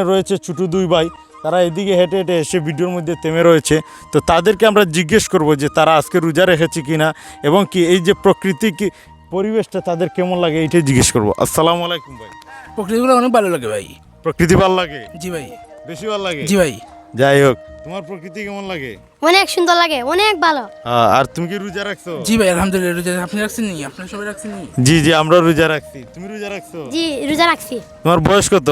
রয়েছে ছোট দুই ভাই, তারা এদিকে হেঁটে হেঁটে এসে ভিডিওর মধ্যে থেমে রয়েছে। তো তাদেরকে আমরা জিজ্ঞেস করব যে তারা আজকে রোজা রেখেছে কিনা এবং কি এই যে প্রাকৃতিক পরিবেশটা তাদের কেমন লাগে এইটাই জিজ্ঞেস করব। আসসালামু আলাইকুম ভাই। প্রকৃতিগুলো অনেক ভালো লাগে ভাই। প্রকৃতি ভালো লাগে? জি ভাই। বেশি ভালো লাগে? জি ভাই। যাই হোক, তোমার প্রকৃতি কেমন লাগে? অনেক সুন্দর লাগে, অনেক ভালো। আর তুমি কি রোজা রাখছো? জি ভাই, আলহামদুলিল্লাহ রোজা। আপনি রাখছেন নি? আপনারা সবাই রাখছেন নি? জি জি, আমরা রোজা রাখছি। তুমি রোজা রাখছো? জি, রোজা রাখছি। তোমার বয়স কত?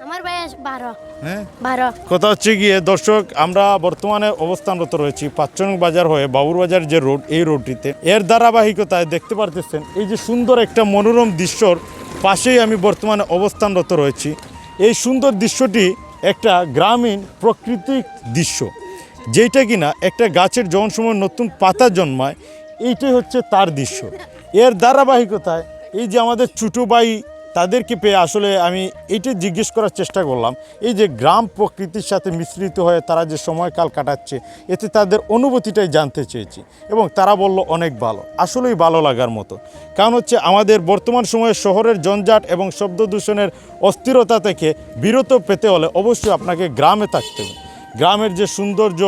আমার বয়স 12। হ্যাঁ, 12। কথা হচ্ছে গিয়ে দর্শক, আমরা বর্তমানে অবস্থানরত রয়েছি পাঁচচং বাজার হয়ে বাবুরবাজার যে রোড, এই রোডটিতে। এর ধারাবাহিকতায় দেখতে পারতেছেন এই যে সুন্দর একটা মনোরম দৃশ্যর পাশেই আমি বর্তমানে অবস্থানরত রয়েছি। এই সুন্দর দৃশ্যটি একটা গ্রামীণ প্রাকৃতিক দৃশ্য, যেটা কিনা একটা গাছের যখন সময় নতুন পাতা জন্মায়, এইটাই হচ্ছে তার দৃশ্য। এর ধারাবাহিকতায় এই যে আমাদের ছোটো ভাই, তাদেরকে পেয়ে আসলে আমি এইটা জিজ্ঞেস করার চেষ্টা করলাম, এই যে গ্রাম প্রকৃতির সাথে মিশ্রিত হয়ে তারা যে সময়কাল কাটাচ্ছে, এতে তাদের অনুভূতিটাই জানতে চেয়েছি এবং তারা বলল অনেক ভালো। আসলেই ভালো লাগার মতো, কারণ হচ্ছে আমাদের বর্তমান সময়ে শহরের জঞ্জাট এবং শব্দ দূষণের অস্থিরতা থেকে বিরত পেতে হলে অবশ্যই আপনাকে গ্রামে থাকতে হবে। গ্রামের যে সৌন্দর্য,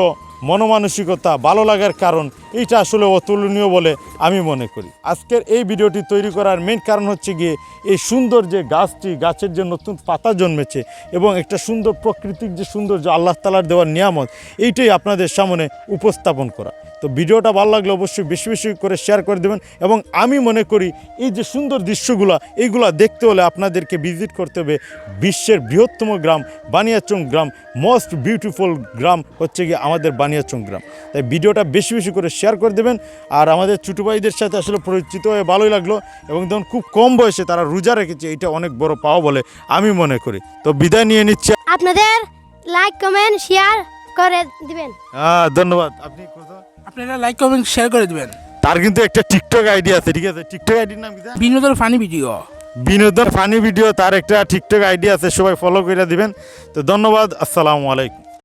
মনোমানসিকতা, ভালো লাগার কারণ, এইটা আসলে অতুলনীয় বলে আমি মনে করি। আজকের এই ভিডিওটি তৈরি করার মেন কারণ হচ্ছে গিয়ে এই সুন্দর যে গাছটি, গাছের যে নতুন পাতা জন্মেছে এবং একটা সুন্দর প্রাকৃতিক যে সৌন্দর্য আল্লাহ তাআলার দেওয়ার নিয়ামত, এইটাই আপনাদের সামনে উপস্থাপন করা। তো ভিডিওটা ভালো লাগলে অবশ্যই বেশি বেশি করে শেয়ার করে দেবেন এবং আমি মনে করি এই যে সুন্দর দৃশ্যগুলো, এইগুলো দেখতে হলে আপনাদেরকে ভিজিট করতে হবে বিশ্বের বৃহত্তম গ্রাম বানিয়াচং গ্রাম। মোস্ট বিউটিফুল গ্রাম হচ্ছে গিয়ে আমাদের বানিয়াচং গ্রাম। তাই ভিডিওটা বেশি বেশি করে শেয়ার করে দেবেন। আর আমাদের ছোটো ভাইদের সাথে আসলে পরিচিত হয়ে ভালোই লাগলো এবং দেখুন খুব কম বয়সে তারা রোজা রেখেছে, এটা অনেক বড় পাওয়া বলে আমি মনে করি। তো বিদায় নিয়ে নিচ্ছি। আপনাদের লাইক, কমেন্ট, শেয়ার করে দিবেন। ধন্যবাদ। আপনি কোথাও আপনারা লাইক কমেন্ট শেয়ার করে দিবেন। তার কিন্তু একটা টিকটক আইডি আছে, ঠিক আছে? টিকটক আইডির নাম কি? বিনোদন ফানি ভিডিও। বিনোদন ফানি ভিডিও, তার একটা টিকটক আইডি আছে, সবাই ফলো করে দিবেন। তো ধন্যবাদ, আসসালামু আলাইকুম।